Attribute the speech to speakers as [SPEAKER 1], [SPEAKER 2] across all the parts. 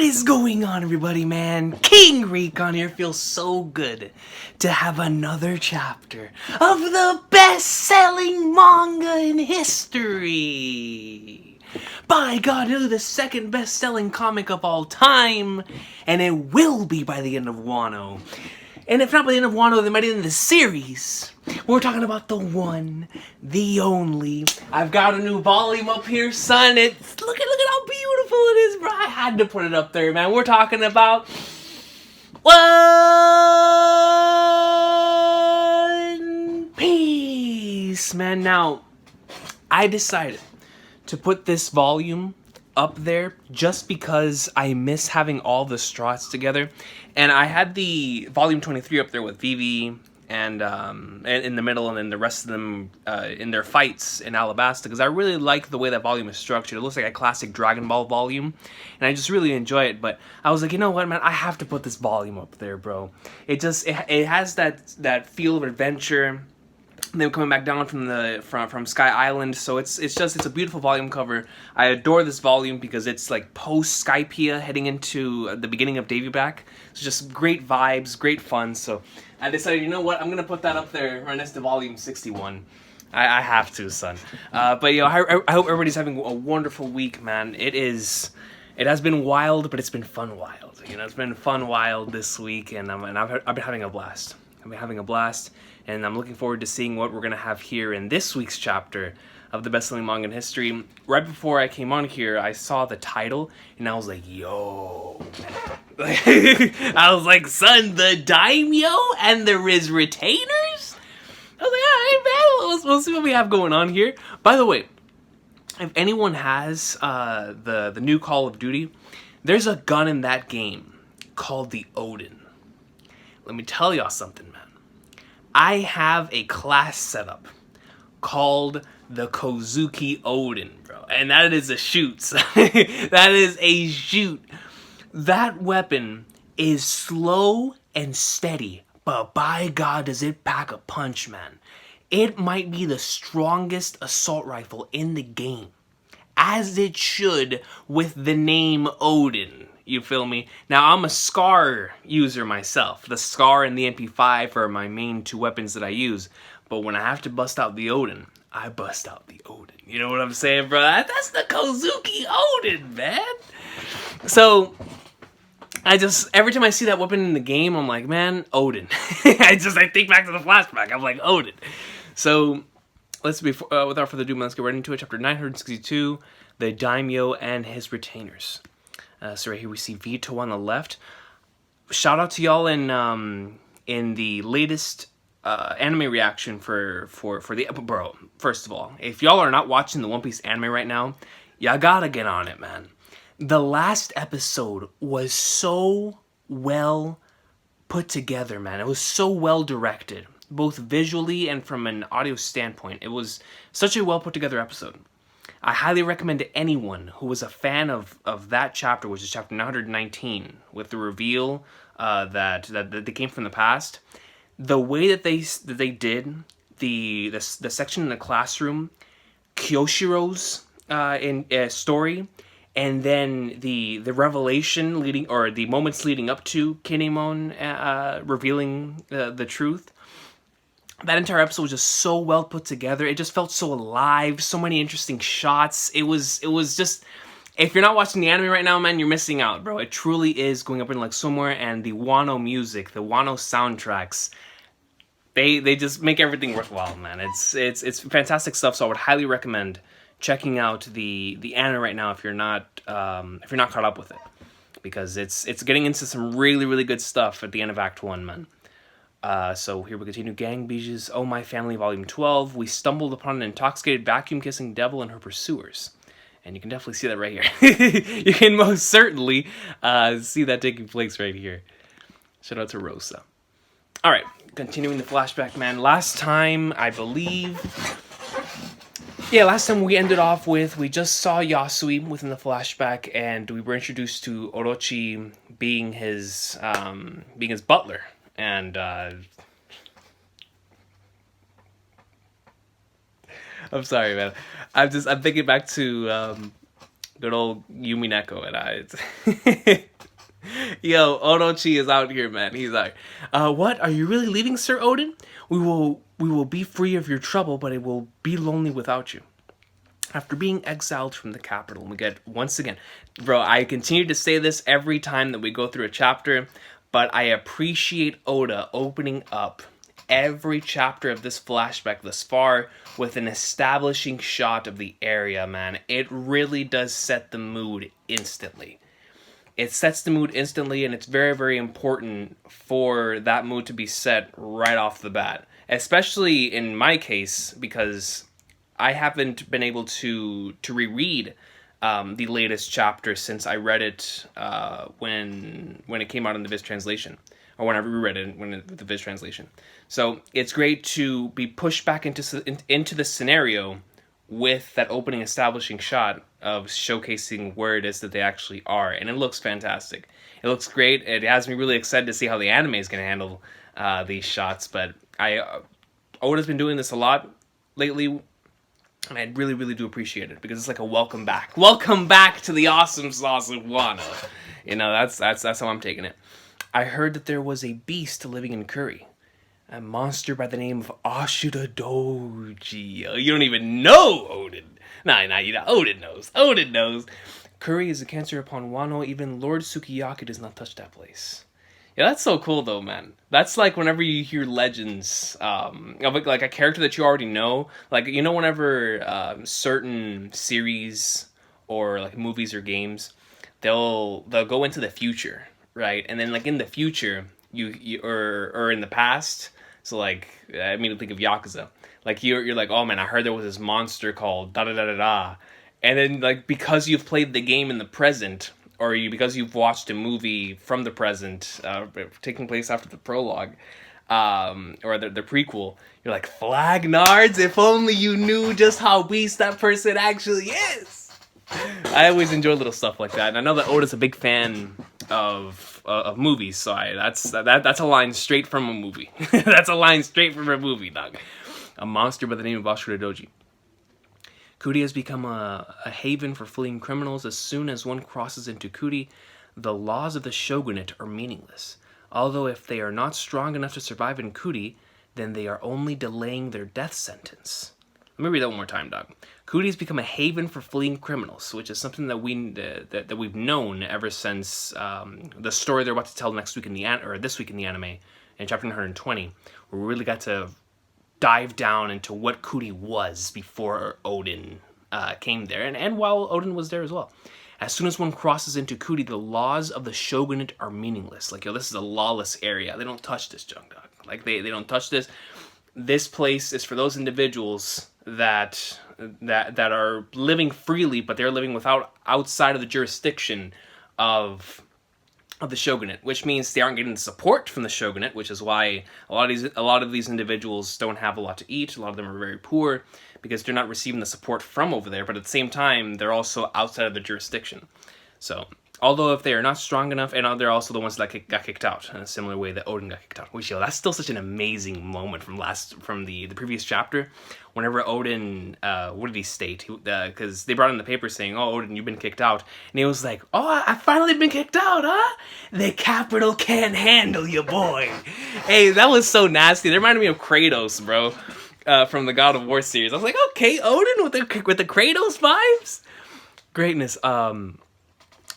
[SPEAKER 1] What is going on, everybody, man? King Recon here. Feels so good to have another chapter of the best-selling manga in history. By God, it'll be the second best-selling comic of all time, and it will be by the end of Wano. And if not by the end of Wano, then by the end of the series. We're talking about the one, the only. I've got a new volume up here, son. It's look at how beautiful it is, bro. I had to put it up there, man. We're talking about One Piece, man. Now, I decided to put this volume up there just because I miss having all the straws together. And I had the volume 23 up there with Vivi and in the middle, and then the rest of them in their fights in Alabasta, because I really like the way that volume is structured. It looks like a classic Dragon Ball volume, and I just really enjoy it. But I was like, you know what, man, I have to put this volume up there, bro. It has that feel of adventure. They were coming back down from Sky Island, so it's a beautiful volume cover. I adore this volume because it's like post Skypiea heading into the beginning of Davy Back. It's just great vibes, great fun. So I decided, you know what, I'm gonna put that up there right next to volume 61. I have to, son. But you know, I hope everybody's having a wonderful week, man. It has been wild, but it's been fun wild. You know, it's been fun wild this week, and I've been having a blast. And I'm looking forward to seeing what we're going to have here in this week's chapter of the best-selling manga in history. Right before I came on here, I saw the title, and I was like, yo, man. I was like, son, the daimyo and the retainers? I was like, all right, man, we'll see what we have going on here. By the way, if anyone has the new Call of Duty, there's a gun in that game called the Oden. Let me tell y'all something, man. I have a class setup called the Kozuki Oden, bro. And that is a shoot. That is a shoot. That weapon is slow and steady, but by God does it pack a punch, man. It might be the strongest assault rifle in the game, as it should with the name Oden. You feel me? Now, I'm a SCAR user myself. The SCAR and the MP5 are my main two weapons that I use. But when I have to bust out the Oden, I bust out the Oden. You know what I'm saying, bro? That's the Kozuki Oden, man. So, every time I see that weapon in the game, I'm like, man, Oden. I think back to the flashback. I'm like, Oden. So, without further ado, let's get right into it. Chapter 962, the daimyo and his retainers. So right here we see Vito on the left. Shout out to y'all in the latest anime reaction for the bro. First of all, if y'all are not watching the One Piece anime right now, y'all gotta get on it, man. The last episode was so well put together, man. It was so well directed, both visually and from an audio standpoint. It was such a well put together episode. I highly recommend to anyone who was a fan of that chapter, which is chapter 919, with the reveal that they came from the past. The way that they did the section in the classroom, Kyoshiro's story, and then the revelation the moments leading up to Kinemon revealing the truth. That entire episode was just so well put together. It just felt so alive. So many interesting shots. It was just... If you're not watching the anime right now, man, you're missing out, bro. It truly is going up in like somewhere. And the Wano music, the Wano soundtracks, they just make everything worthwhile, man. It's fantastic stuff. So I would highly recommend checking out the anime right now if you're not caught up with it, because it's getting into some really, really good stuff at the end of Act 1, man. So here we continue. Gang Biju's Oh My Family Volume 12. We stumbled upon an intoxicated vacuum-kissing devil and her pursuers. And you can definitely see that right here. You can most certainly see that taking place right here. Shout out to Rosa. Alright, continuing the flashback, man. Last time we ended off with, we just saw Yasui within the flashback, and we were introduced to Orochi being his butler. And I'm sorry, man. I'm thinking back to good old Yumi Neko, and Yo, Onochi is out here, man. He's like, what? Are you really leaving, Sir Oden? We will be free of your trouble, but it will be lonely without you. After being exiled from the capital, we get, once again, bro, I continue to say this every time that we go through a chapter, but I appreciate Oda opening up every chapter of this flashback thus far with an establishing shot of the area, man. It really does set the mood instantly. It sets the mood instantly, and it's very, very important for that mood to be set right off the bat. Especially in my case, because I haven't been able to reread the latest chapter since I read it when it came out in the Viz translation, or when I reread it the Viz translation. So it's great to be pushed back into the scenario with that opening establishing shot of showcasing where it is that they actually are, and it looks fantastic. It looks great. It has me really excited to see how the anime is going to handle these shots. But Oda's been doing this a lot lately, and I really, really do appreciate it because it's like a welcome back to the awesome sauce of Wano. You know, that's how I'm taking it. I heard that there was a beast living in Kuri. A monster by the name of Ashura Doji. You don't even know Oden. Nah, you know, Oden knows. Oden knows. Kuri is a cancer upon Wano. Even Lord Sukiyaki does not touch that place. Yeah, that's so cool, though, man. That's like whenever you hear legends of like a character that you already know. Like, you know, whenever certain series or like movies or games, they'll go into the future, right? And then like in the future, you or in the past. So, like, I immediately think of Yakuza. Like, you're like, oh, man, I heard there was this monster called da-da-da-da-da. And then, like, because you've played the game in the present, or because you've watched a movie from the present, taking place after the prologue, or the prequel, you're like, Flagnards, if only you knew just how beast that person actually is. I always enjoy little stuff like that. And I know that Oda's a big fan of movies, so that's a line straight from a movie. That's a line straight from a movie, dog. A monster by the name of Ashura Doji. Kuri has become a haven for fleeing criminals. As soon as one crosses into Kuri, the laws of the shogunate are meaningless. Although if they are not strong enough to survive in Kuri, then they are only delaying their death sentence. Let me read that one more time, dog. Kuri has become a haven for fleeing criminals, which is something that we've known ever since the story they're about to tell this week in the anime, in chapter 120, where we really got to dive down into what Kuri was before Oden came there, and while Oden was there as well. As soon as one crosses into Kuri, the laws of the shogunate are meaningless. Like, yo, this is a lawless area. They don't touch this junk, dog. Like, they don't touch this. This place is for those individuals that are living freely, but they're living outside of the jurisdiction of the shogunate, which means they aren't getting the support from the shogunate, which is why a lot of these individuals don't have a lot to eat. A lot of them are very poor because they're not receiving the support from over there, but at the same time, they're also outside of the jurisdiction. So, although if they are not strong enough, and they're also the ones that got kicked out in a similar way that Oden got kicked out. Which, that's still such an amazing moment from the previous chapter. Whenever Oden, what did he state? Because they brought in the paper saying, "Oh, Oden, you've been kicked out," and he was like, "Oh, I finally been kicked out, huh? The capital can't handle you, boy." Hey, that was so nasty. That reminded me of Kratos, bro, from the God of War series. I was like, okay, Oden with the Kratos vibes, greatness.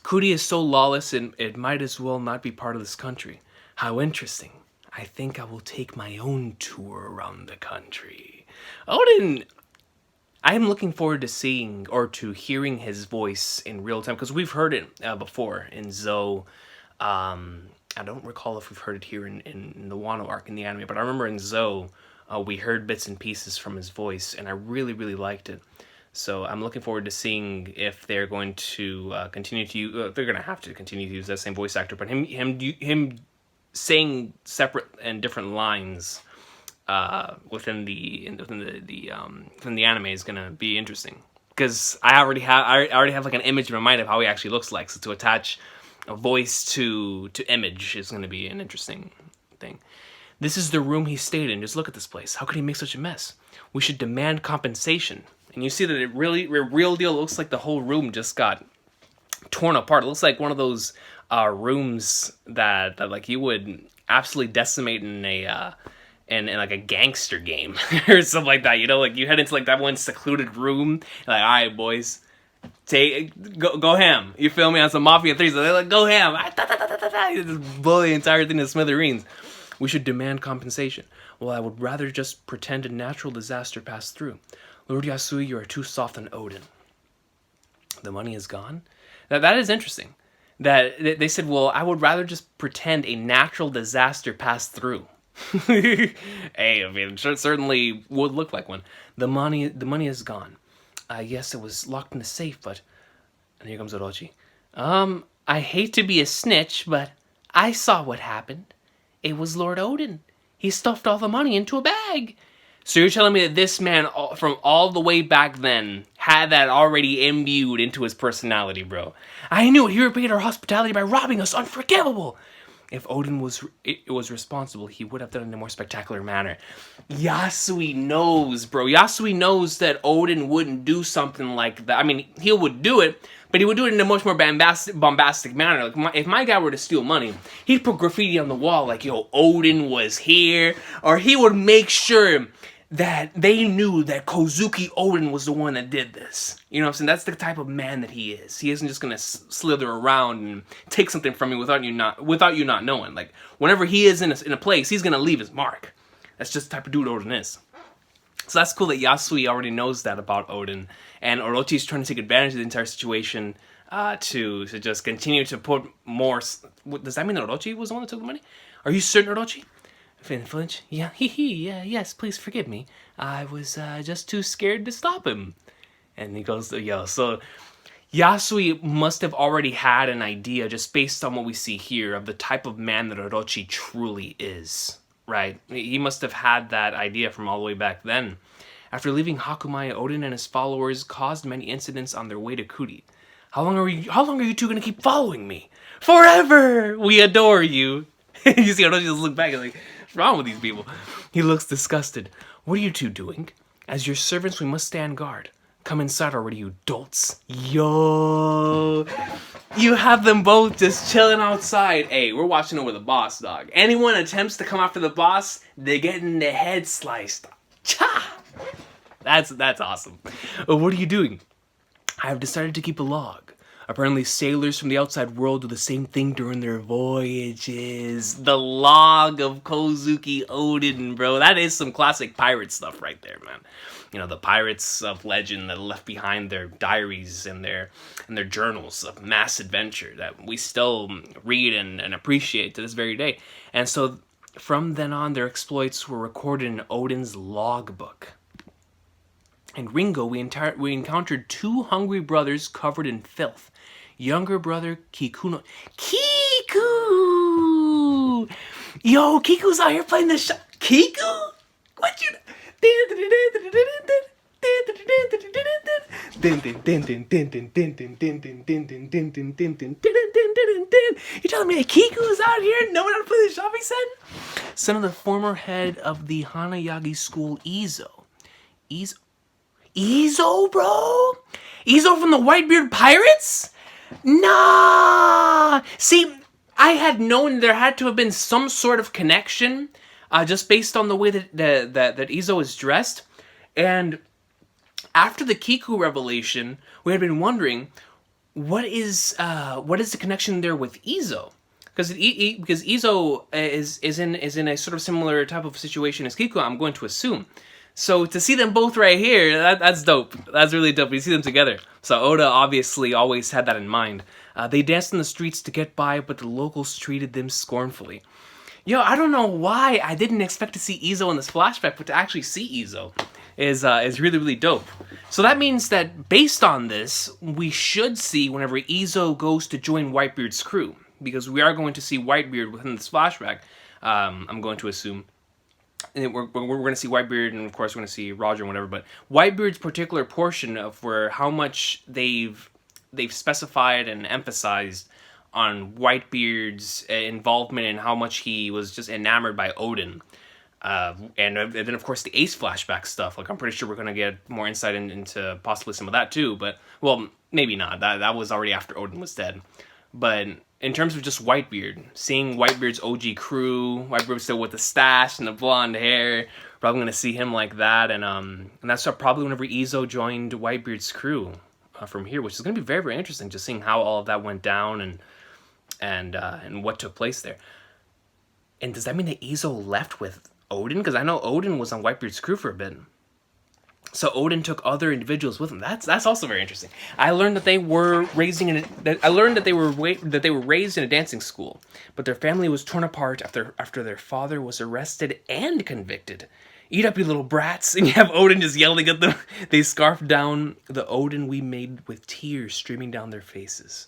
[SPEAKER 1] Kuri is so lawless, and it might as well not be part of this country. How interesting. I think I will take my own tour around the country. Oden, I am looking forward to seeing or to hearing his voice in real time, because we've heard it before in Zou. I don't recall if we've heard it here in the Wano arc in the anime, but I remember in Zou, we heard bits and pieces from his voice, and I really, really liked it. So I'm looking forward to seeing if they're going to continue to use. They're going to have to continue to use that same voice actor, but him saying separate and different lines within the anime is going to be interesting, because I already have like an image in my mind of how he actually looks like. So to attach a voice to image is going to be an interesting thing. This is the room he stayed in. Just look at this place. How could he make such a mess? We should demand compensation. And you see that it real deal looks like the whole room just got torn apart. It looks like one of those rooms that like you would absolutely decimate in a in like a gangster game or something like that. You know, like you head into like that one secluded room, like, all right, boys, go ham. You feel me, on some Mafia 3, so they're like, go ham. You just blow the entire thing to smithereens. We should demand compensation. Well, I would rather just pretend a natural disaster passed through. Lord Yasui, you are too soft on Oden. The money is gone? That is interesting. That they said, well, I would rather just pretend a natural disaster passed through. Hey, I mean, certainly would look like one. The money is gone. Yes, it was locked in the safe, but... And here comes Orochi. I hate to be a snitch, but I saw what happened. It was Lord Oden. He stuffed all the money into a bag. So you're telling me that this man, from all the way back then, had that already imbued into his personality, bro. I knew it. He repaid our hospitality by robbing us. Unforgivable. If Oden was responsible, he would have done it in a more spectacular manner. Yasui knows, bro. Yasui knows that Oden wouldn't do something like that. I mean, he would do it, but he would do it in a much more bombastic manner. Like, if my guy were to steal money, he'd put graffiti on the wall like, yo, Oden was here. Or he would make sure that they knew that Kozuki Oden was the one that did this. You know what I'm saying? That's the type of man that he is. He isn't just gonna slither around and take something from you without you not knowing. Like, whenever he is in a place, he's gonna leave his mark. That's just the type of dude Oden is. So that's cool that Yasui already knows that about Oden, and Orochi's trying to take advantage of the entire situation to just continue to put more. Does that mean that Orochi was the one that took the money? Are you certain, Orochi? Flinch? Yeah, yes, please forgive me. I was just too scared to stop him. And he goes, yo, so Yasui must have already had an idea, just based on what we see here, of the type of man that Orochi truly is, right? He must have had that idea from all the way back then. After leaving Hakumaya, Oden and his followers caused many incidents on their way to Kuri. How long are you two gonna keep following me? Forever! We adore you. You see Orochi just look back and like, what's wrong with these people? He looks disgusted. What are you two doing? As your servants, we must stand guard. Come inside already, you dolts. Yo. You have them both just chilling outside. Hey, we're watching over the boss, dog. Anyone attempts to come after the boss, they're getting their head sliced. Cha! That's awesome. What are you doing? I have decided to keep a log. Apparently sailors from the outside world do the same thing during their voyages. The log of Kozuki Oden, bro. That is some classic pirate stuff right there, man. You know, the pirates of legend that left behind their diaries and their journals of mass adventure that we still read and appreciate to this very day. And so from then on, their exploits were recorded in Oden's logbook. In Ringo, we encountered two hungry brothers covered in filth. Younger brother Kiku. Yo, Kiku's out here playing the shot. Kiku? What you? You telling me that Kiku's out here knowing how to play the shopping set? Son of the former head of the Hanayagi school, Izo. Izo, bro? Izo from the Whitebeard Pirates? Nah! See, I had known there had to have been some sort of connection, just based on the way that Izo is dressed. And after the Kiku revelation, we had been wondering, what is the connection there with Izo? Because Izo is in a sort of similar type of situation as Kiku, I'm going to assume. So to see them both right here, that's dope. That's really dope. You see them together. So Oda obviously always had that in mind. They danced in the streets to get by, but the locals treated them scornfully. Yo, I don't know why I didn't expect to see Izo in this flashback, but to actually see Izo is really, really dope. So that means that based on this, we should see whenever Izo goes to join Whitebeard's crew, because we are going to see Whitebeard within this flashback, I'm going to assume. And we're going to see Whitebeard, and of course we're going to see Roger and whatever, but Whitebeard's particular portion of how much they've specified and emphasized on Whitebeard's involvement and how much he was just enamored by Oden. And then, of course, the Ace flashback stuff. Like, I'm pretty sure we're going to get more insight into possibly some of that, too. But, well, maybe not. That was already after Oden was dead. But in terms of just Whitebeard, seeing Whitebeard's OG crew, Whitebeard still with the stash and the blonde hair, probably going to see him like that. And that's probably whenever Izo joined Whitebeard's crew from here, which is going to be very, very interesting, just seeing how all of that went down and what took place there. And does that mean that Izo left with Oden? Because I know Oden was on Whitebeard's crew for a bit. So Oden took other individuals with him. That's also very interesting. I learned that they were raised in a dancing school, but their family was torn apart after their father was arrested and convicted. Eat up, you little brats! And you have Oden just yelling at them. They scarfed down the Oden we made with tears streaming down their faces.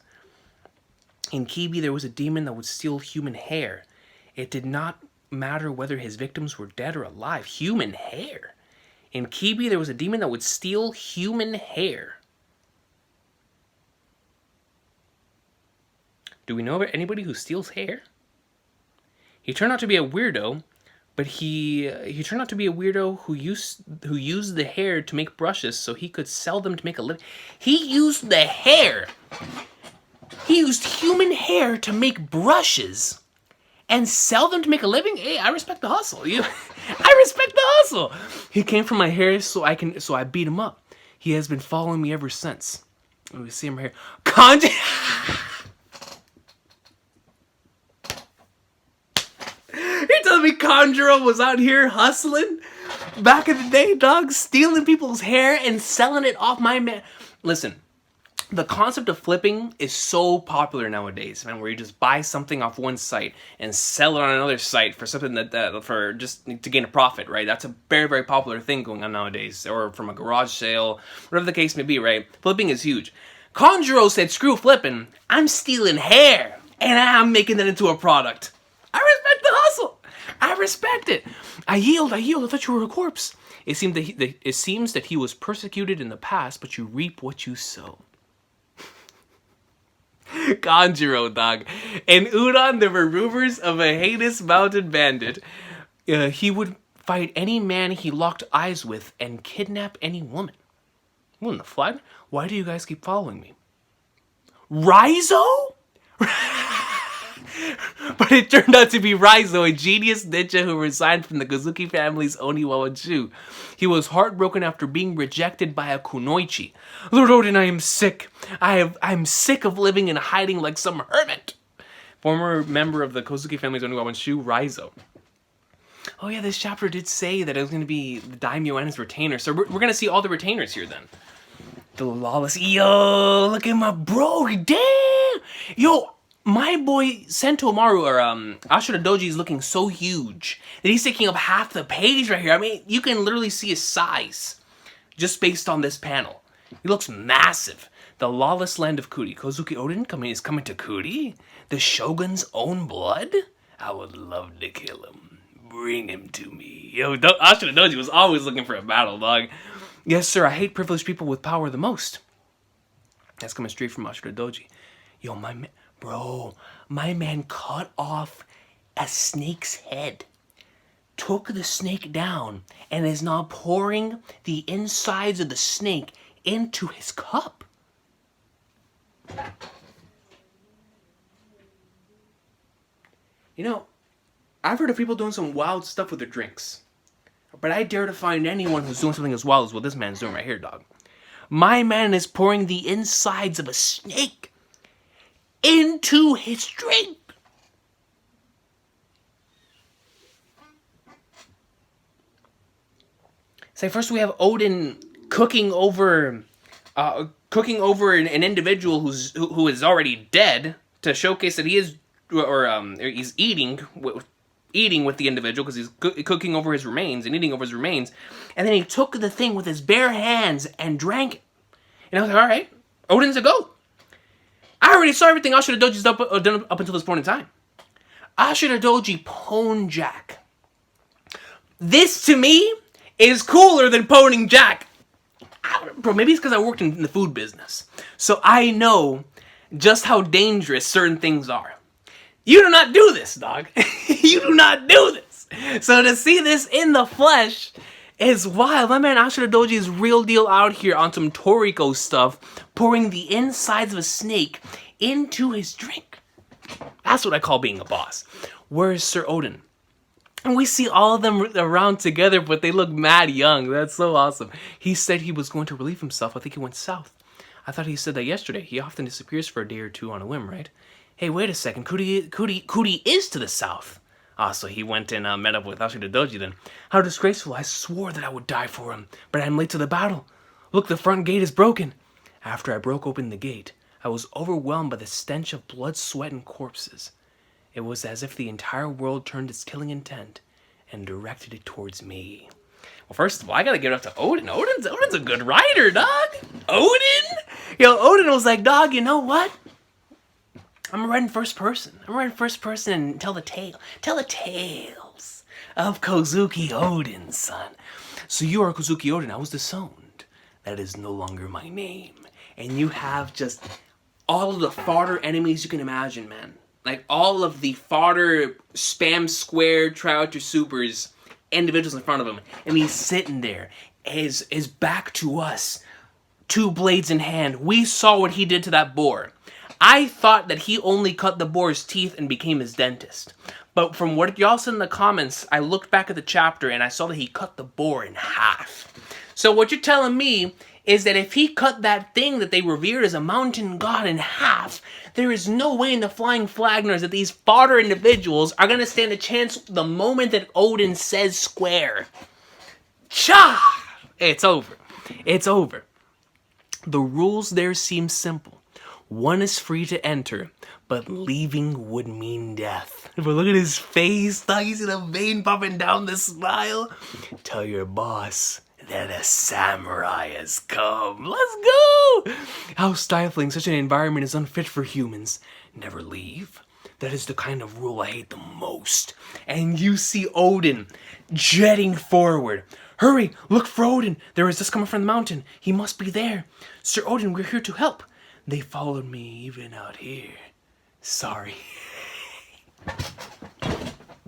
[SPEAKER 1] In Kibi, there was a demon that would steal human hair. It did not matter whether his victims were dead or alive. Human hair. In Kibi, there was a demon that would steal human hair. Do we know about anybody who steals hair? He turned out to be a weirdo, but he turned out to be a weirdo who used the hair to make brushes so he could sell them to make a living. He used the hair. He used human hair to make brushes and sell them to make a living. Hey, I respect the hustle. I respect the hustle. He came for my hair, so I beat him up. He has been following me ever since. We see him right here. You're telling me Conjuro was out here hustling back in the day, dog, stealing people's hair and selling it off my man. Listen. The concept of flipping is so popular nowadays, man, where you just buy something off one site and sell it on another site for something that for just to gain a profit, right? That's a very, very popular thing going on nowadays, or from a garage sale, whatever the case may be, right? Flipping is huge. Conjuro said, screw flipping, I'm stealing hair, and I'm making that into a product. I respect the hustle. I respect it. I yield, I thought you were a corpse. It seems that he was persecuted in the past, but you reap what you sow. Conjuro, dog. In Udon, there were rumors of a heinous mountain bandit. He would fight any man he locked eyes with and kidnap any woman. What in the flag? Why do you guys keep following me? Raizo? But it turned out to be Raizo, a genius ninja who resigned from the Kozuki family's Oniwawachu. He was heartbroken after being rejected by a kunoichi. Lord Oden, I am sick. I'm sick of living and hiding like some hermit. Former member of the Kozuki family's Oniwawachu, Raizo. Oh yeah, this chapter did say that it was going to be the daimyo and his retainer. So we're going to see all the retainers here then. The lawless. Yo, look at my bro. Damn. Yo. My boy Sentomaru, or Ashura Doji, is looking so huge that he's taking up half the page right here. I mean, you can literally see his size just based on this panel. He looks massive. The lawless land of Kuri. Kozuki Oden is coming to Kuri? The shogun's own blood? I would love to kill him. Bring him to me. Yo, Ashura Doji was always looking for a battle, dog. Yes, sir, I hate privileged people with power the most. That's coming straight from Ashura Doji. Yo, my man... Bro, my man cut off a snake's head, took the snake down, and is now pouring the insides of the snake into his cup. You know, I've heard of people doing some wild stuff with their drinks, but I dare to find anyone who's doing something as wild as what this man's doing right here, dog. My man is pouring the insides of a snake into his drink. So first we have Oden cooking over an individual who is already dead to showcase that he is he's eating with the individual because he's cooking over his remains and eating over his remains, and then he took the thing with his bare hands and drank it. And I was like, all right, Oden's a goat. I already saw everything Ashura Doji's done up until this point in time. Ashura Doji Pwn Jack. This, to me, is cooler than Pwning Jack. Bro, maybe it's because I worked in the food business. So I know just how dangerous certain things are. You do not do this, dog. You do not do this. boss. So to see this in the flesh is wild. My man Ashura Doji is real deal out here on some Toriko stuff, pouring the insides of a snake into his drink. That's what I call being a boss. Where's Sir Oden? And we see all of them around together, but they look mad young. That's so awesome. He said he was going to relieve himself. I think he went south. I thought he said that yesterday. He often disappears for a day or two on a whim, right? Hey, wait a second. Kuri is to the south. Ah, so he went and met up with Ashura Doji then. How disgraceful. I swore that I would die for him, but I'm late to the battle. Look, the front gate is broken. After I broke open the gate, I was overwhelmed by the stench of blood, sweat, and corpses. It was as if the entire world turned its killing intent and directed it towards me. Well, first of all, I gotta give it up to Oden. Oden's a good writer, dog. Oden? Yo, Oden was like, dog, you know what? I'm writing first person. And tell the tale. Tell the tales of Kozuki Oden, son. So you are Kozuki Oden. I was disowned. That is no longer my name. And you have just all of the fodder enemies you can imagine, man. Like all of the fodder spam square try out your supers individuals in front of him. And he's sitting there, his back to us, 2 blades in hand. We saw what he did to that boar. I thought that he only cut the boar's teeth and became his dentist. But from what y'all said in the comments, I looked back at the chapter and I saw that he cut the boar in half. So what you're telling me is that if he cut that thing that they revered as a mountain god in half, there is no way in the Flying Flagners that these fodder individuals are going to stand a chance the moment that Oden says square. Cha! It's over. It's over. The rules there seem simple. One is free to enter, but leaving would mean death. But look at his face, dog. You see the vein popping down the smile? Tell your boss that a samurai has come. Let's go! How stifling. Such an environment is unfit for humans. Never leave. That is the kind of rule I hate the most. And you see Oden jetting forward. Hurry, look for Oden. There is dust coming from the mountain. He must be there. Sir Oden, we're here to help. They followed me even out here. Sorry. Bro,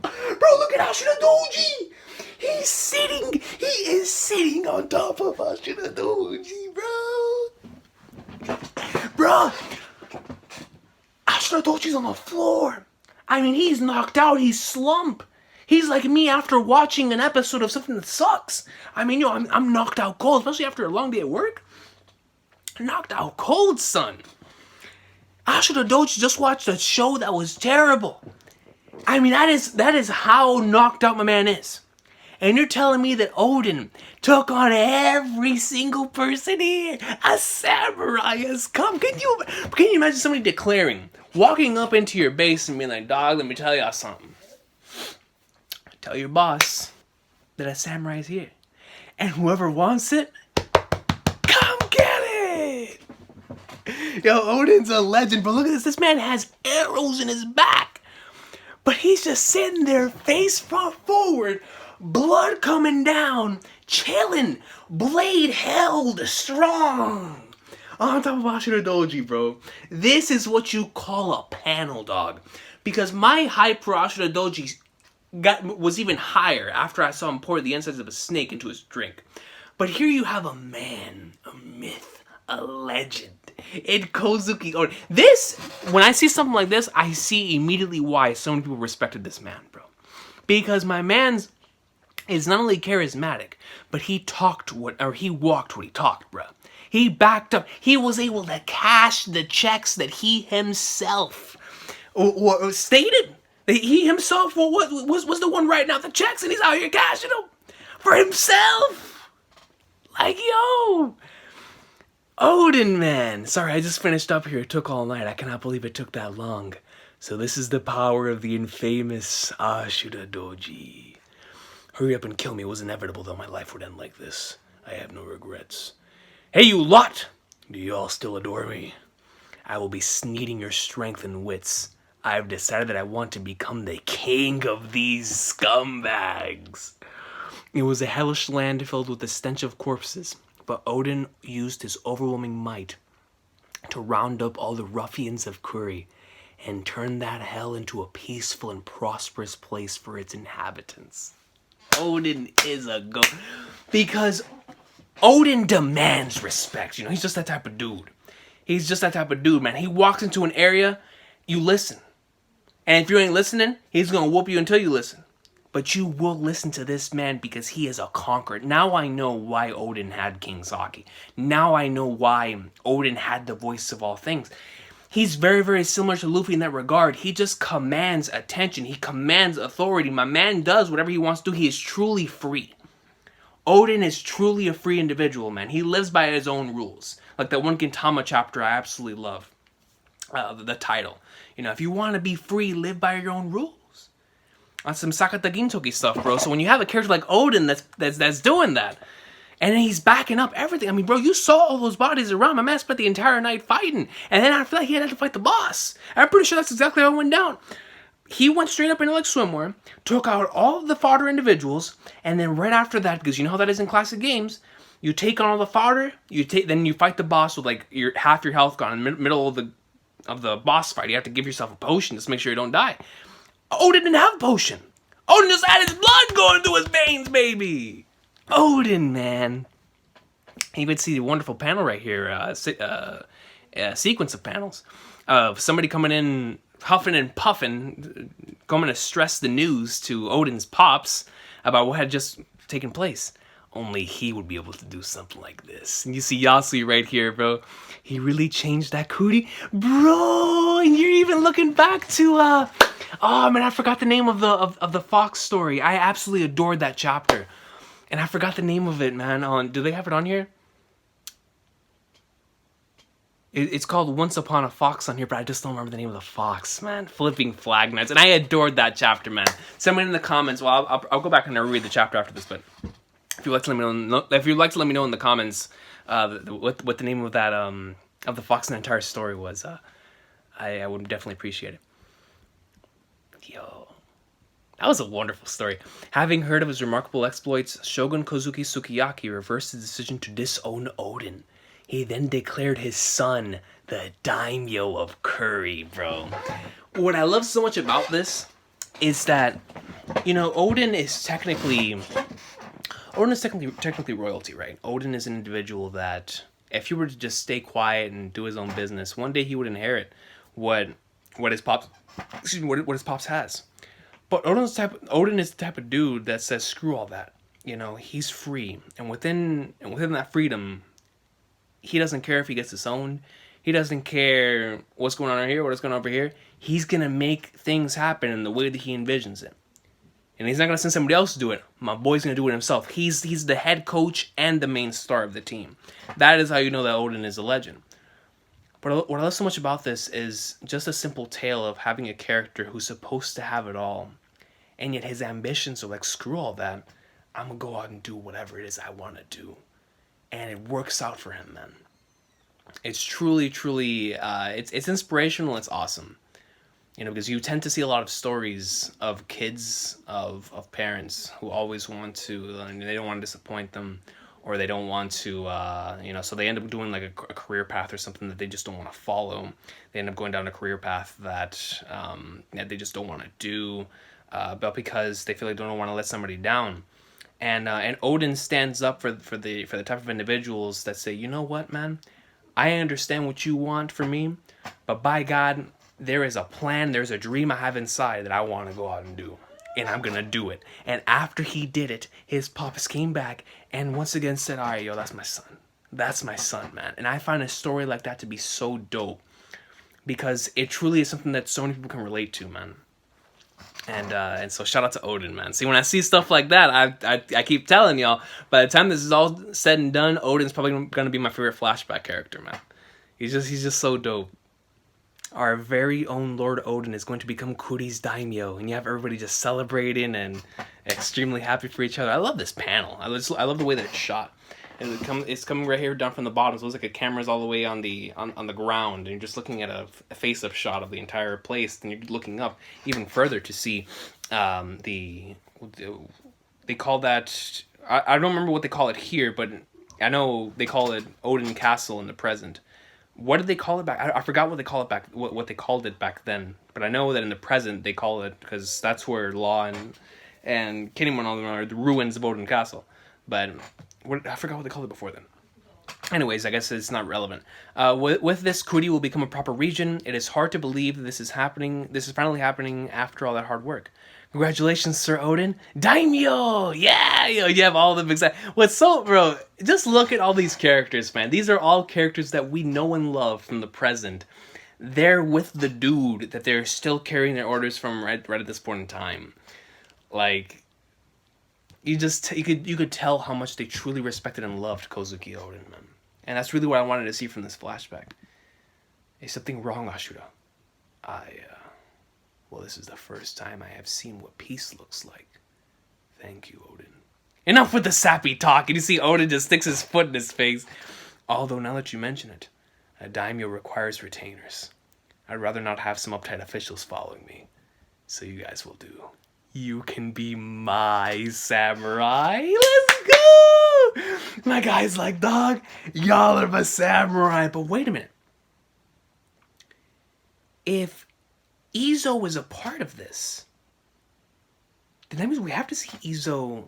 [SPEAKER 1] look at Ashura Doji. He is sitting on top of Ashura Doji, bro. Bro, Ashura Doji's on the floor. I mean, he's knocked out. He's slumped. He's like me after watching an episode of something that sucks. I mean, yo, I'm knocked out cold, especially after a long day at work. Knocked out cold, son. Ashura Doji just watched a show that was terrible. I mean, that is how knocked out my man is. And you're telling me that Oden took on every single person here? A samurai has come. Can you imagine somebody declaring, walking up into your base and being like, dog, let me tell y'all something. Tell your boss that a samurai is here. And whoever wants it, come get it! Yo, Oden's a legend, but look at this. This man has arrows in his back. But he's just sitting there, face front forward, blood coming down, chilling, blade held strong. On top of Ashura Doji, bro. This is what you call a panel, dog. Because my hype for Ashura Doji was even higher after I saw him pour the insides of a snake into his drink. But here you have a man, a myth, a legend. In Kozuki Oden. This, when I see something like this, I see immediately why so many people respected this man, bro. Because my man's is not only charismatic, but he walked what he talked, bro. He backed up. He was able to cash the checks that he himself stated. He himself was the one writing out the checks, and he's out here cashing them for himself. Like, yo, Oden, man. Sorry, I just finished up here. It took all night. I cannot believe it took that long. So this is the power of the infamous Ashura Doji. Hurry up and kill me. It was inevitable, though. My life would end like this. I have no regrets. Hey, you lot! Do you all still adore me? I will be sneaking your strength and wits. I've decided that I want to become the king of these scumbags. It was a hellish land filled with the stench of corpses, but Oden used his overwhelming might to round up all the ruffians of Kuri and turn that hell into a peaceful and prosperous place for its inhabitants. Oden is a go, because Oden demands respect. You know, he's just that type of dude. He's just that type of dude, man. He walks into an area, you listen. And if you ain't listening, he's gonna whoop you until you listen. But you will listen to this man because he is a conqueror. Now I know why Oden had King Saki. Now I know why Oden had the voice of all things. He's very, very similar to Luffy in that regard. He just commands attention. He commands authority. My man does whatever he wants to do. He is truly free. Oden is truly a free individual, man. He lives by his own rules. Like that one Gintama chapter I absolutely love. The title. You know, if you want to be free, live by your own rules. That's some Sakata Gintoki stuff, bro. So when you have a character like Oden that's doing that, and then he's backing up everything. I mean, bro, you saw all those bodies around. My man spent the entire night fighting. And then after that, he had to fight the boss. I'm pretty sure that's exactly how it went down. He went straight up into like swimwear, took out all of the fodder individuals, and then right after that, because you know how that is in classic games, you take on all the fodder, then you fight the boss with like half your health gone in the middle of the boss fight. You have to give yourself a potion just to make sure you don't die. Oden didn't have a potion. Oden just had his blood going through his veins, baby. Oden, man. You would see a wonderful panel right here, sequence of panels of somebody coming in, huffing and puffing, coming to stress the news to Oden's pops about what had just taken place. Only he would be able to do something like this. And you see Yasui right here, bro. He really changed that Kuri. Bro, and you're even looking back to, oh man, I forgot the name of the Fox story. I absolutely adored that chapter. And I forgot the name of it, man. Do they have it on here? It's called Once Upon a Fox on here, but I just don't remember the name of the fox, man. Flipping Flag Knights. And I adored that chapter, man. Send me in the comments. Well, I'll go back and reread the chapter after this, but if you'd like to let me know in the comments what the name of that of the fox and the entire story was, I would definitely appreciate it. Yo, that was a wonderful story. Having heard of his remarkable exploits, Shogun Kozuki Sukiyaki reversed his decision to disown Oden. He then declared his son the daimyo of Kuri, bro. What I love so much about this is that, you know, Oden is technically royalty, right? Oden is an individual that, if he were to just stay quiet and do his own business, one day he would inherit what his pops has. But Oden is the type of dude that says screw all that. You know, he's free, and within that freedom, he doesn't care if he gets disowned. He doesn't care what's going on over here, what's going on over here. He's gonna make things happen in the way that he envisions it. And he's not gonna send somebody else to do it. My boy's gonna do it himself. He's the head coach and the main star of the team. That is how you know that Oden is a legend. But what I love so much about this is just a simple tale of having a character who's supposed to have it all, and yet his ambitions are like, screw all that. I'm gonna go out and do whatever it is I want to do. And it works out for him, man. It's truly, it's inspirational. It's awesome, you know, because you tend to see a lot of stories of kids of parents who always want to, they don't want to disappoint them, or they don't want to, you know, so they end up doing like a career path or something that they just don't want to follow. They end up going down a career path that they just don't want to do, but because they feel like they don't want to let somebody down. And Oden stands up for the type of individuals that say, you know what, man, I understand what you want for me, but by God, there is a plan, there's a dream I have inside that I want to go out and do, and I'm gonna do it. And after he did it, his papas came back and once again said, all right, yo, that's my son, man. And I find a story like that to be so dope, because it truly is something that so many people can relate to, man. And so shout out to Oden, man. See, when I see stuff like that, I keep telling y'all, by the time this is all said and done, Oden's probably gonna be my favorite Flashback character, man. He's just so dope. Our very own Lord Oden is going to become Kuri's daimyo, and you have everybody just celebrating and extremely happy for each other. I love this panel. I love the way that it's shot. And it's coming right here down from the bottom, so it looks like a camera's all the way on the ground, and you're just looking at a face-up shot of the entire place, and you're looking up even further to see they call that, I don't remember what they call it here, but I know they call it Oden Castle in the present, what did they call it back? I forgot what they call it back. What they called it back then. But I know that in the present they call it, because that's where Law and Kinemon and all them are, the ruins of Oden Castle. But I forgot what they called it before then. Anyways, I guess it's not relevant. With this, Kuri will become a proper region. It is hard to believe that this is happening. This is finally happening after all that hard work. Congratulations, Sir Oden. Daimyo! Yeah! You have all the big... What's so... Bro, just look at all these characters, man. These are all characters that we know and love from the present. They're with the dude that they're still carrying their orders from right at this point in time. Like... You could tell how much they truly respected and loved Kozuki Oden, man. And that's really what I wanted to see from this flashback. Is something wrong, Ashura? Well, this is the first time I have seen what peace looks like. Thank you, Oden. Enough with the sappy talk. And you see Oden just sticks his foot in his face. Although, now that you mention it, a daimyo requires retainers. I'd rather not have some uptight officials following me. So you guys will do. You can be my samurai. Let's go! My guy's like, dog, y'all are my samurai. But wait a minute. If Izo was a part of this, then that means we have to see Izo.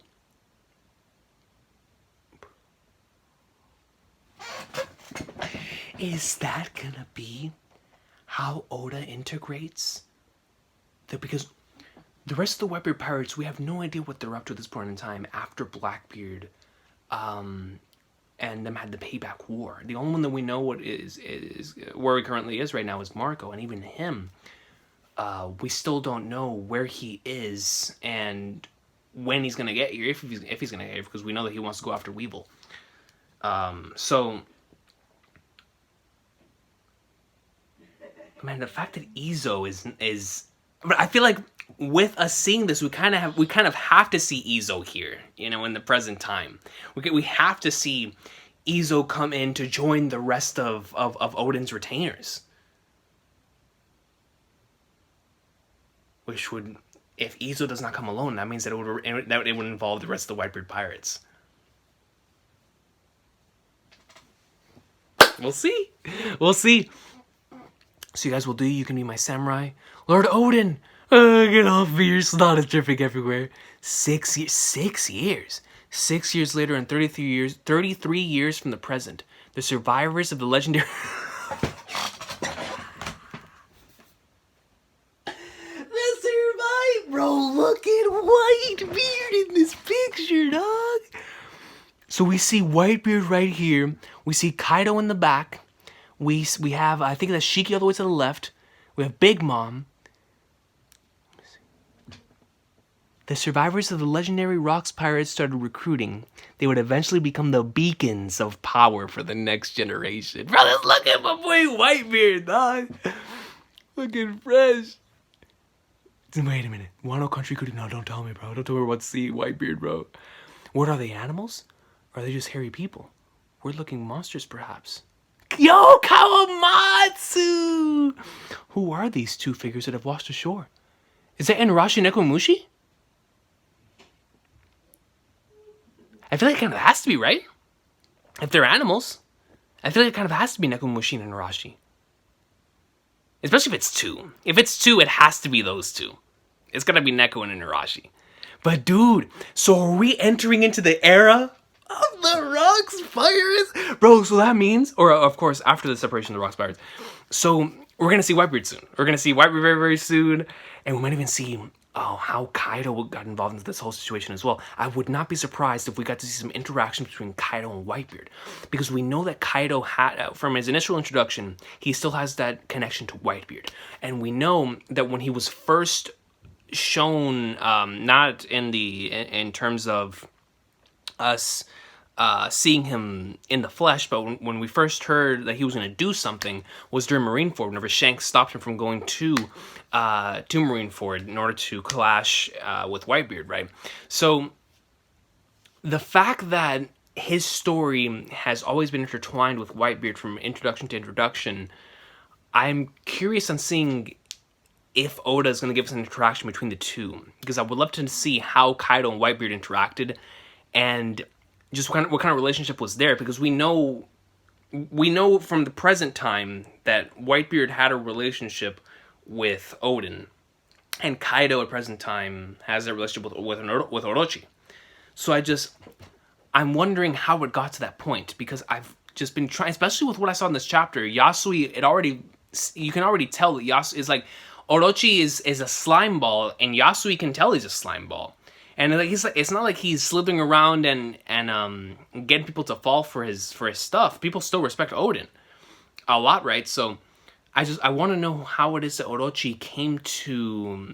[SPEAKER 1] Is that gonna be how Oda integrates? Because the rest of the Whitebeard pirates, we have no idea what they're up to at this point in time after Blackbeard and them had the payback war. The only one that we know what is where he currently is right now is Marco, and even him, we still don't know where he is and when he's gonna get here, if he's gonna get here, because we know that he wants to go after Weevil. So, man, the fact that Izo is, but I feel like with us seeing this, we kind of have to see Izo here, you know, in the present time. We have to see Izo come in to join the rest of Oden's retainers. Which would, if Izo does not come alone, that means that it would involve the rest of the Whitebeard pirates. We'll see. We'll see. So you guys will do. You can be my samurai, Lord Oden. Get off me! Your snot is dripping everywhere. 6 years. 6 years. 6 years later, and 33 years from the present, the survivors of the legendary. Bro, look at Whitebeard in this picture, dog. So we see Whitebeard right here. We see Kaido in the back. We have, I think that's Shiki all the way to the left. We have Big Mom. The survivors of the legendary Rocks Pirates started recruiting. They would eventually become the beacons of power for the next generation. Brothers, look at my boy Whitebeard, dog. Looking fresh. Wait a minute. Wano Country Cootie? No, don't tell me, bro. Don't tell me what to see Whitebeard, bro. What are they, animals? Or are they just hairy people? Weird-looking monsters, perhaps. Yo, Kawamatsu! Who are these two figures that have washed ashore? Is that Inarashi Nekomushi? I feel like it kind of has to be, right? If they're animals, I feel like it kind of has to be Nekomushi and Inarashi. Especially if it's two. If it's two, it has to be those two. It's gotta be Neko and Inarashi. But dude, so are we entering into the era of the Rocks Pirates? Bro, so that means, or of course, after the separation of the Rocks Pirates. So we're gonna see Whitebeard soon. We're gonna see Whitebeard very, very soon. And we might even see how Kaido got involved into this whole situation as well. I would not be surprised if we got to see some interaction between Kaido and Whitebeard. Because we know that Kaido had, from his initial introduction, he still has that connection to Whitebeard. And we know that when he was first shown, not in terms of us seeing him in the flesh, but when we first heard that he was going to do something was during Marineford, whenever Shanks stopped him from going to Marineford in order to clash with Whitebeard, right? So the fact that his story has always been intertwined with Whitebeard from introduction to introduction, I'm curious on seeing if Oda is going to give us an interaction between the two, because I would love to see how Kaido and Whitebeard interacted and just what kind of relationship was there, because we know we know from the present time that Whitebeard had a relationship with Oden, and Kaido at present time has a relationship with Orochi. So I'm wondering how it got to that point, because I've just been trying, especially with what I saw in this chapter. Yasui, you can already tell that Yasui is like, Orochi is a slime ball, and Yasui can tell he's a slime ball. And like it's not like he's slithering around and getting people to fall for his stuff. People still respect Oden a lot, right? So I want to know how it is that Orochi came to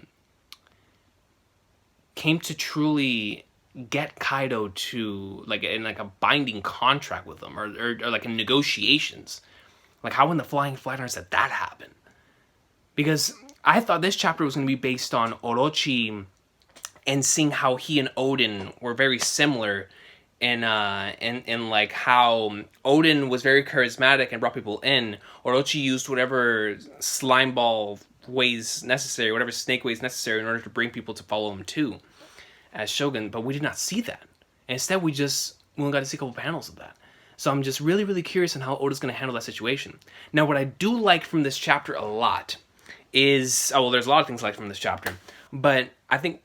[SPEAKER 1] truly get Kaido to like in like a binding contract with them, or like in negotiations. Like, how in the Flying Flatirons did that happen? Because I thought this chapter was going to be based on Orochi and seeing how he and Oden were very similar in like how Oden was very charismatic and brought people in. Orochi used whatever slime ball ways necessary, whatever snake ways necessary in order to bring people to follow him too, as Shogun. But we did not see that. And instead, we only got to see a couple panels of that. So I'm just really, really curious on how Oda's going to handle that situation. Now, what I do like from this chapter a lot is, there's a lot of things I like from this chapter, but I think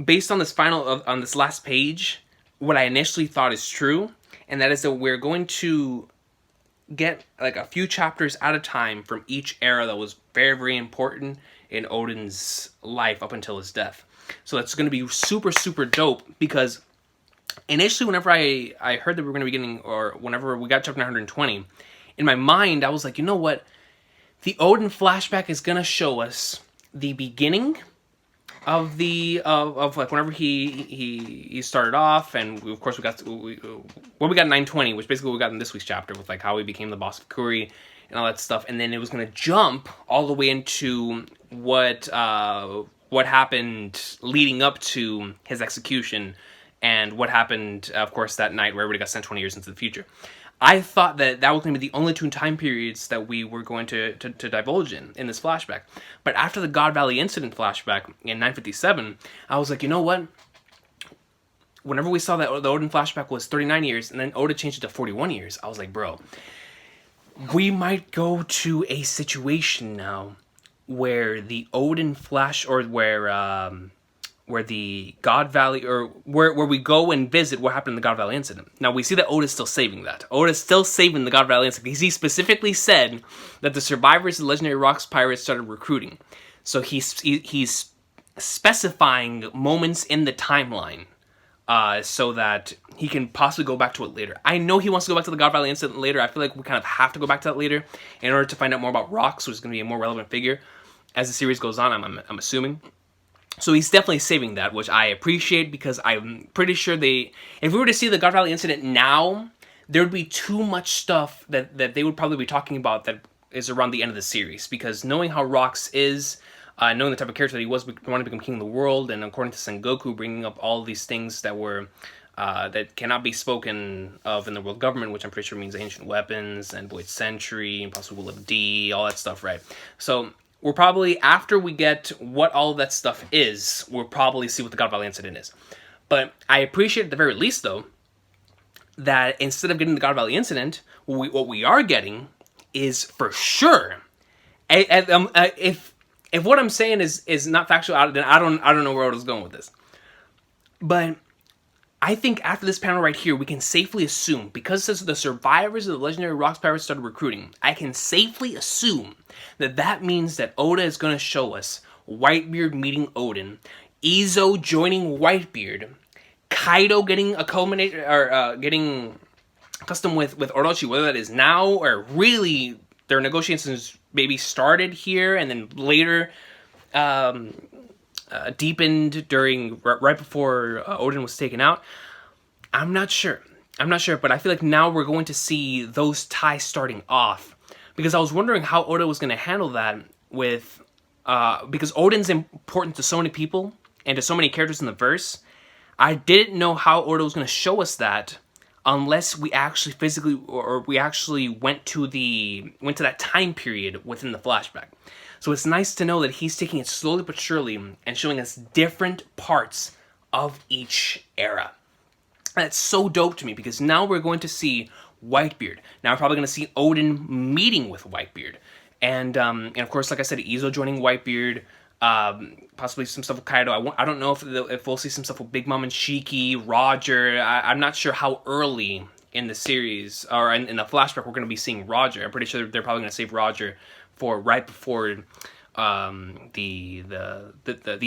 [SPEAKER 1] based on on this last page, what I initially thought is true, and that is that we're going to get like a few chapters at a time from each era that was very, very important in Oden's life up until his death. So that's going to be super, super dope, because initially whenever I heard that we were going to be getting, or whenever we got chapter 120, in my mind I was like, you know what? The Oden flashback is going to show us the beginning of like whenever he started off, and of course we got what we got in 920, which basically we got in this week's chapter with like how he became the boss of Kuri and all that stuff, and then it was going to jump all the way into what happened leading up to his execution, and what happened, of course, that night where everybody got sent 20 years into the future. I thought that was going to be the only two time periods that we were going to divulge in this flashback. But after the God Valley incident flashback in 957, I was like, you know what? Whenever we saw that the Oden flashback was 39 years, and then Oda changed it to 41 years, I was like, bro, we might go to a situation now where the Oden flash, or where the God Valley, or where we go and visit what happened in the God Valley incident. Now, we see that Oda's still saving that. Oda's still saving the God Valley incident, because he specifically said that the survivors of the Legendary Rocks Pirates started recruiting. So he's specifying moments in the timeline so that he can possibly go back to it later. I know he wants to go back to the God Valley incident later. I feel like we kind of have to go back to that later in order to find out more about Rocks, which is going to be a more relevant figure as the series goes on, I'm assuming. So he's definitely saving that, which I appreciate, because I'm pretty sure if we were to see the God Valley incident now, there would be too much stuff that they would probably be talking about that is around the end of the series. Because knowing how Rocks is, knowing the type of character that he was, wanting to become king of the world, and according to Sengoku, bringing up all these things that were that cannot be spoken of in the world government, which I'm pretty sure means ancient weapons and Void Sentry and possible Will of D, all that stuff, right? So we're probably, after we get what all of that stuff is, we'll probably see what the God Valley incident is. But I appreciate at the very least, though, that instead of getting the God Valley incident, what we are getting is for sure. If what I'm saying is not factual, then I don't know where I was going with this. But I think after this panel right here, we can safely assume, because since the survivors of the Legendary Rocks Pirates started recruiting, I can safely assume that means that Oda is going to show us Whitebeard meeting Oden, Izo joining Whitebeard, Kaido getting getting accustomed with Orochi, whether that is now or really their negotiations maybe started here and then later deepened right before Oden was taken out. I'm not sure, but I feel like now we're going to see those ties starting off, because I was wondering how Oda was going to handle that with because Oden's important to so many people and to so many characters in the verse. I didn't know how Oda was going to show us that unless we actually went to that time period within the flashback. So it's nice to know that he's taking it slowly but surely and showing us different parts of each era. That's so dope to me, because now we're going to see Whitebeard. Now we're probably going to see Oden meeting with Whitebeard. And of course, like I said, Izo joining Whitebeard. Possibly some stuff with Kaido. I don't know if we'll see some stuff with Big Mom and Shiki, Roger. I'm not sure how early in the series, or in the flashback, we're going to be seeing Roger. I'm pretty sure they're probably going to save Roger for right before the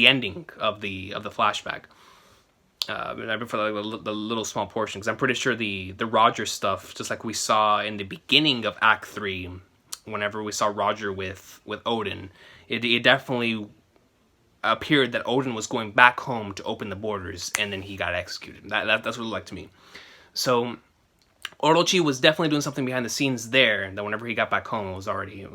[SPEAKER 1] ending of the flashback. For like the little small portion, because I'm pretty sure the Roger stuff, just like we saw in the beginning of Act 3, whenever we saw Roger with Oden, it definitely appeared that Oden was going back home to open the borders, and then he got executed. That's what it looked like to me. So Orochi was definitely doing something behind the scenes there, that whenever he got back home, it was already,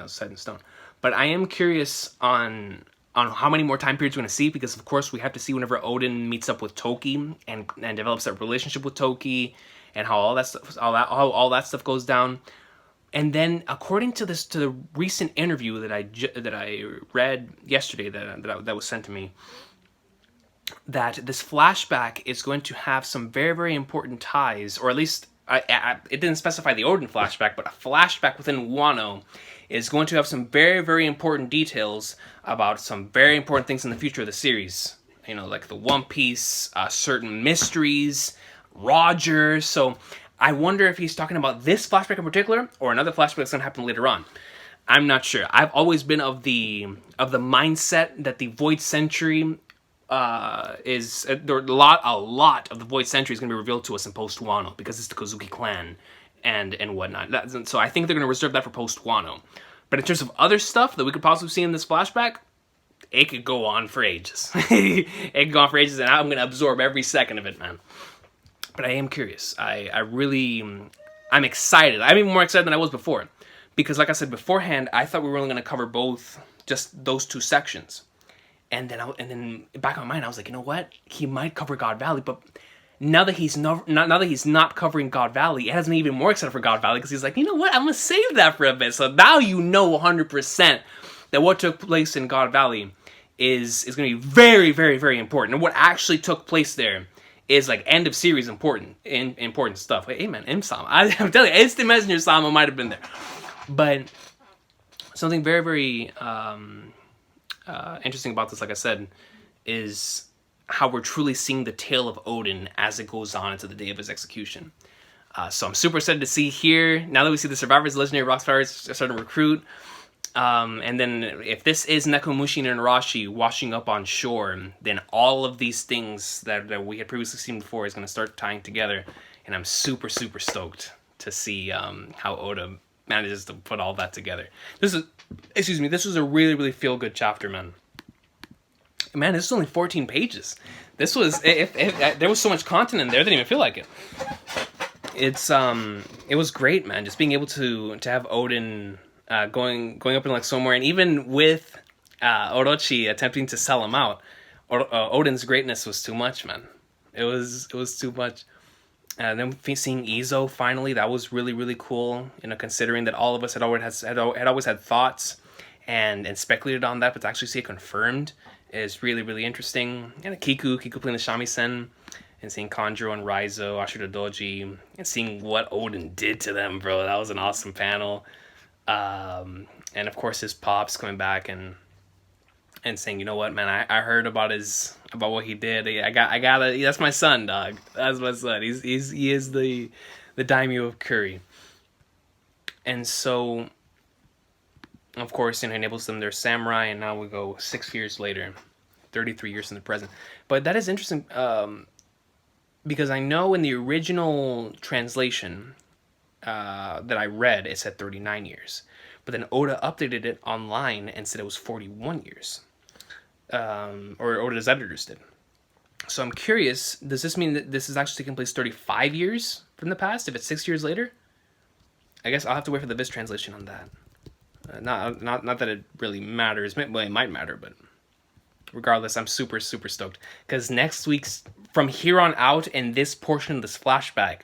[SPEAKER 1] set in stone. But I am curious on how many more time periods we're going to see, because of course we have to see whenever Oden meets up with Toki and develops that relationship with Toki, and how all that stuff goes down. And then, according to the recent interview that I read yesterday that was sent to me, that this flashback is going to have some very, very important ties, or at least it didn't specify the Oden flashback, but a flashback within Wano is going to have some very, very important details about some very important things in the future of the series. Like the One Piece, certain mysteries, Roger. So I wonder if he's talking about this flashback in particular, or another flashback that's going to happen later on. I'm not sure. I've always been of the mindset that the Void Century is a lot of the Void Century is going to be revealed to us in post Wano, because it's the Kozuki clan and whatnot. So I think they're going to reserve that for post Wano. But in terms of other stuff that we could possibly see in this flashback, it could go on for ages. It could go on for ages, and I'm going to absorb every second of it, man. But I am curious. I'm excited. I'm even more excited than I was before, because like I said beforehand, I thought we were only going to cover just those two sections. And then back in my mind, I was like, you know what? He might cover God Valley, but now that he's not covering God Valley, it has me even more excited for God Valley, because he's like, you know what? I'm gonna save that for a bit. So now 100% that what took place in God Valley is gonna be very, very, very important. And what actually took place there is like end of series important stuff. Hey man, M-Sama. I'm telling you, Instant Messenger Sama might have been there, but something very, very interesting about this, like I said, is how we're truly seeing the tale of Oden as it goes on into the day of his execution. So I'm super excited to see here, now that we see the survivors, legendary rock stars starting to recruit, and then if this is Nekomushi and Arashi washing up on shore, then all of these things that we had previously seen before is going to start tying together, and I'm super, super stoked to see how Oda manages to put all that together. This was a really, really feel-good chapter, man. Man, this was only 14 pages. This was, if there was so much content in there, it didn't even feel like it. It was great, man. Just being able to have Oden going up in like somewhere, and even with Orochi attempting to sell him out, Oden's greatness was too much, man. It was too much. Then seeing Izo finally, that was really, really cool. Considering that all of us had always had thoughts and speculated on that, but to actually see it confirmed is really, really interesting. And Kiku playing the shamisen, and seeing Kanjuro and Raizo, Ashura Doji, and seeing what Oden did to them, bro. That was an awesome panel. And of course his pops coming back and saying, you know what, man, I heard about what he did. I gotta, that's my son, dog. That's my son. He is the daimyo of Kuri. And so, of course, enables them their samurai, and now we go 6 years later, 33 years in the present. But that is interesting, because I know in the original translation that I read, it said 39 years. But then Oda updated it online and said it was 41 years. Or Oda's editors did. So I'm curious, does this mean that this is actually taking place 35 years from the past, if it's 6 years later? I guess I'll have to wait for the Viz translation on that. Not that it really matters. Well, it might matter, but regardless, I'm super, super stoked. Because next week's, from here on out, in this portion of this flashback,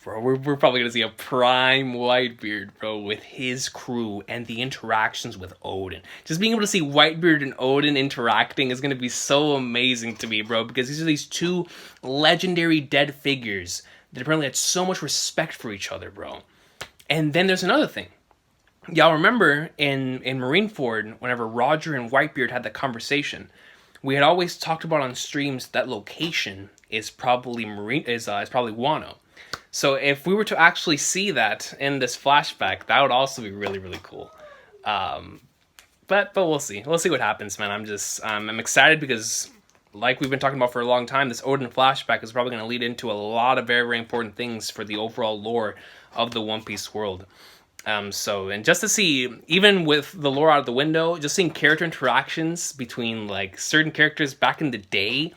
[SPEAKER 1] bro, we're probably going to see a prime Whitebeard, bro, with his crew and the interactions with Oden. Just being able to see Whitebeard and Oden interacting is going to be so amazing to me, bro, because these are these two legendary dead figures They apparently had so much respect for each other, bro. And then there's another thing. Y'all remember in Marineford, whenever Roger and Whitebeard had that conversation, we had always talked about on streams that location is probably probably Wano. So if we were to actually see that in this flashback, that would also be really, really cool. But we'll see. We'll see what happens, man. I'm excited because, like we've been talking about for a long time, this Oden flashback is probably going to lead into a lot of very, very important things for the overall lore of the One Piece world. And just to see, even with the lore out of the window, just seeing character interactions between like certain characters back in the day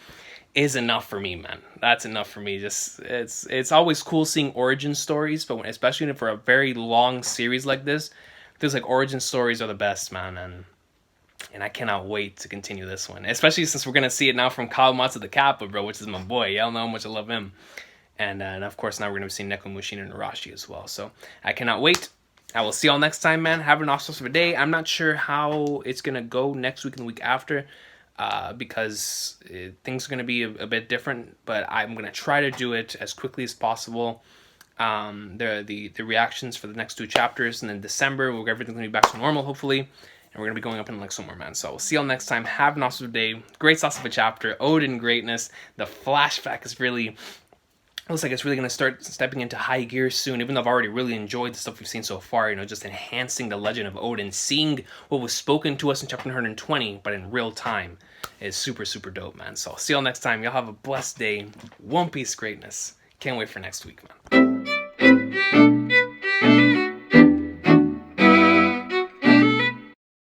[SPEAKER 1] is enough for me, man. That's enough for me. Just it's always cool seeing origin stories, but especially for a very long series like this, feels like origin stories are the best, man. And I cannot wait to continue this one, especially since we're gonna see it now from Kawamatsu the Kappa, bro, which is my boy. Y'all know how much I love him. And of course now we're gonna be seeing Nekomushin and Urashi as well. So I cannot wait. I will see y'all next time, man. Have an awesome day. I'm not sure how it's going to go next week and the week after because things are going to be a bit different, but I'm going to try to do it as quickly as possible. The reactions for the next 2 chapters, and then December, everything's going to be back to normal, hopefully, and we're going to be going up in like some more, man. So we'll see y'all next time. Have an awesome day. Great sauce of a chapter. Oden greatness. The flashback is really... looks like it's really going to start stepping into high gear soon, even though I've already really enjoyed the stuff we've seen so far, you know, just enhancing the legend of Oden, seeing what was spoken to us in chapter 120, but in real time, is super, super dope, man. So I'll see y'all next time. Y'all have a blessed day. One Piece greatness. Can't wait for next week, man.